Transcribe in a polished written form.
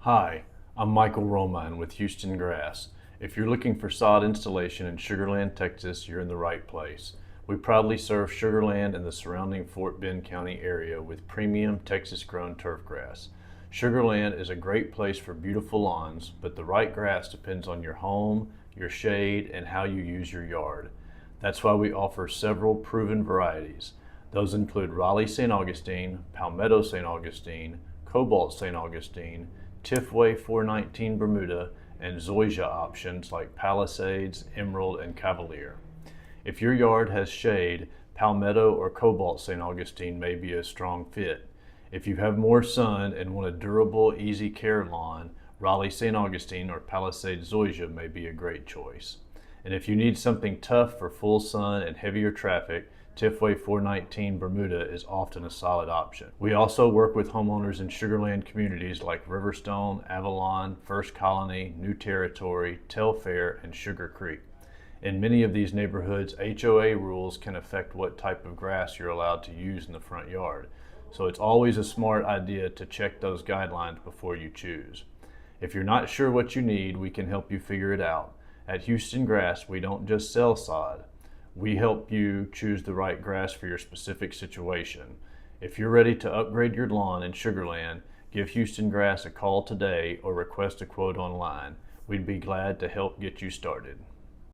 Hi, I'm Michael Romine with Houston Grass. If you're looking for sod installation in Sugar Land, Texas, you're in the right place. We proudly serve Sugar Land and the surrounding Fort Bend County area with premium Texas-grown turf grass. Sugar Land is a great place for beautiful lawns, but the right grass depends on your home, your shade, and how you use your yard. That's why we offer several proven varieties. Those include Raleigh St. Augustine, Palmetto St. Augustine, Cobalt St. Augustine, Tifway 419 Bermuda, and Zoysia options like Palisades, Emerald, and Cavalier. If your yard has shade, Palmetto or Cobalt St. Augustine may be a strong fit. If you have more sun and want a durable, easy care lawn, Raleigh St. Augustine or Palisades Zoysia may be a great choice. And if you need something tough for full sun and heavier traffic, Tifway 419 Bermuda is often a solid option. We also work with homeowners in Sugar Land communities like Riverstone, Avalon, First Colony, New Territory, Telfair, and Sugar Creek. In many of these neighborhoods, HOA rules can affect what type of grass you're allowed to use in the front yard. So it's always a smart idea to check those guidelines before you choose. If you're not sure what you need, we can help you figure it out. At Houston Grass, we don't just sell sod. We help you choose the right grass for your specific situation. If you're ready to upgrade your lawn in Sugar Land, give Houston Grass a call today or request a quote online. We'd be glad to help get you started.